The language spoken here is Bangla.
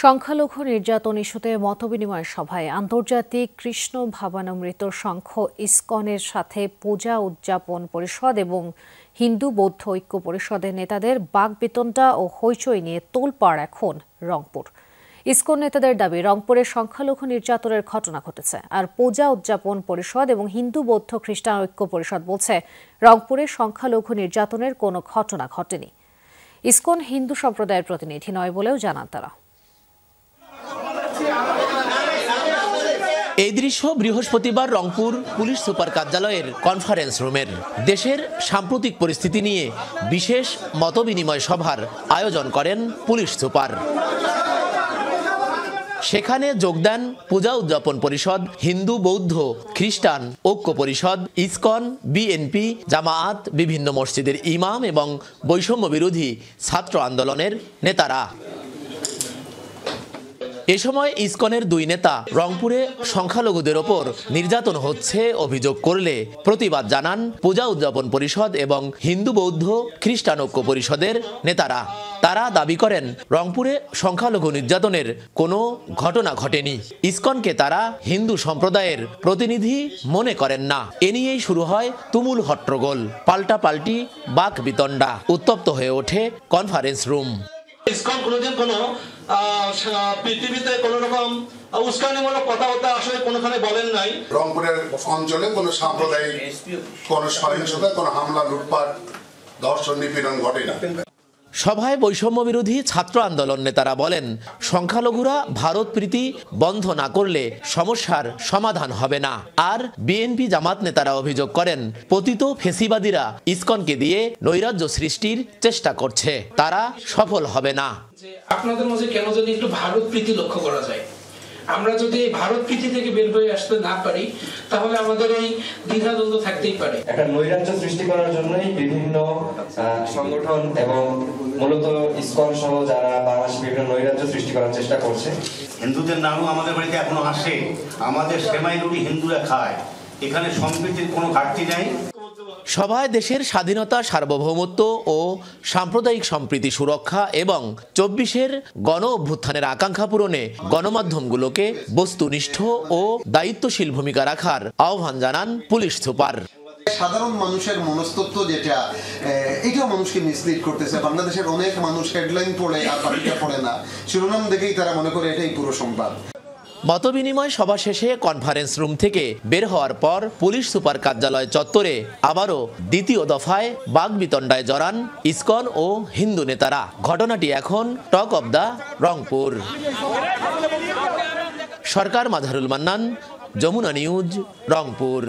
সংখ্যালঘু নির্যাতন ইস্যুতে মতবিনিময় সভায় আন্তর্জাতিক কৃষ্ণ ভাবামৃত সংঘ ইসকনের সাথে পূজা উদযাপন পরিষদ এবং হিন্দু বৌদ্ধ ঐক্য পরিষদের নেতাদের বাকবিতণ্ডা ও হইচই নিয়ে তোলপাড় এখন রংপুর। ইসকন নেতাদের দাবি রংপুরে সংখ্যালঘু নির্যাতনের ঘটনা ঘটেছে, আর পূজা উদযাপন পরিষদ এবং হিন্দু বৌদ্ধ খ্রিস্টান ঐক্য পরিষদ বলছে রংপুরে সংখ্যালঘু নির্যাতনের কোনো ঘটনা ঘটেনি। ইসকন হিন্দু সম্প্রদায়ের প্রতিনিধি নয় বলেও জানান তারা। এই দৃশ্য বৃহস্পতিবার রংপুর পুলিশ সুপার কার্যালয়ের কনফারেন্স রুমের। দেশের সাম্প্রতিক পরিস্থিতি নিয়ে বিশেষ মতবিনিময় সভার আয়োজন করেন পুলিশ সুপার। সেখানে যোগ দেন পূজা উদযাপন পরিষদ, হিন্দু বৌদ্ধ খ্রিস্টান ঐক্য পরিষদ, ইসকন, বিএনপি, জামায়াত, বিভিন্ন মসজিদের ইমাম এবং বৈষম্য বিরোধী ছাত্র আন্দোলনের নেতারা। এ সময় ইসকনের দুই নেতা রংপুরে সংখ্যালঘুদের ওপর নির্যাতন হচ্ছে অভিযোগ করলে প্রতিবাদ জানান পূজা উদযাপন পরিষদ এবং হিন্দু বৌদ্ধ খ্রিস্টান ঐক্য পরিষদের নেতারা। তারা দাবি করেন রংপুরে সংখ্যালঘু নির্যাতনের কোনো ঘটনা ঘটেনি। ইসকনকে তারা হিন্দু সম্প্রদায়ের প্রতিনিধি মনে করেন না। এ নিয়েই শুরু হয় তুমুল হট্টগোল, পাল্টাপাল্টি, বাকবিতণ্ডা, উত্তপ্ত হয়ে ওঠে কনফারেন্স রুম। ইসকন কোনোদিন কোনো পৃথিবীতে কোনো রকম উস্কানিমূলক কথাবার্তা আসলে কোনোখানে বলেন নাই। রংপুরের অঞ্চলে কোনো সাম্প্রদায়িক কোনো সহিংসতা, কোনো হামলা, লুটপাট, ধর্ষণ, নিপীড়ন ঘটে না। সভায় বৈষম্য বিরোধী ছাত্র আন্দোলন নেতারা বলেন সংখ্যালঘুরা ভারত প্রীতি বন্ধ না করলে সমস্যার সমাধান হবে না। আর বিএনপি জামাত নেতারা অভিযোগ করেন পতিত ফেসিবাদীরা ইসকনকে দিয়ে নৈরাজ্য সৃষ্টির চেষ্টা করছে, তারা সফল হবে না। আপনাদের মধ্যে কেন যদি একটু ভারত প্রীতি লক্ষ্য করা যায়, আমরা যদি ভারত প্রীতি থেকে বের হয়ে আসতে না পারি তাহলে আমাদের এই দ্বিধাদ্বন্দ্ব থাকতেই পারে। একটা নৈরাজ্য সৃষ্টি করার জন্যই বিভিন্ন সংগঠন এবং মূলত ইসকন সহ যারা বাংলাদেশে বিভিন্ন নৈরাজ্য সৃষ্টি করার চেষ্টা করছে। হিন্দুদের নামও আমাদের বাড়িতে এখনো আসে, আমাদের সেমাই রুটি হিন্দুরা খায়, এখানে সম্প্রীতির কোনো ঘাটতি নেই। সভায় দেশের স্বাধীনতা, সার্বভৌমত্ব ও সাম্প্রদায়িক সম্প্রীতি সুরক্ষা এবং ২৪-এর গণ অভ্যুত্থানের আকাঙ্ক্ষা পূরণে গণমাধ্যমগুলোকে বস্তুনিষ্ঠ ও দায়িত্বশীল ভূমিকা রাখার আহ্বান জানান পুলিশ সুপার। সাধারণ মানুষের মনস্তত্ত্ব যেটা, এটাও মানুষকে মিসলিড করতেছে। বাংলাদেশের অনেক মানুষ হেডলাইন পড়ে আর বাকিটা পড়ে না, শিরোনাম দেখেই তারা মনে করে এটাই পুরো সংবাদ। মতবিনিময় সভা শেষে কনফারেন্স রুম থেকে বের হওয়ার পর পুলিশ সুপার কার্যালয় চত্বরে আবারও দ্বিতীয় দফায় বাকবিতণ্ডায় জড়ান ইসকন ও হিন্দু নেতারা। ঘটনাটি এখন talk of the Rangpur. Sarkar, Majharul Mannan, Jamuna news, Rangpur.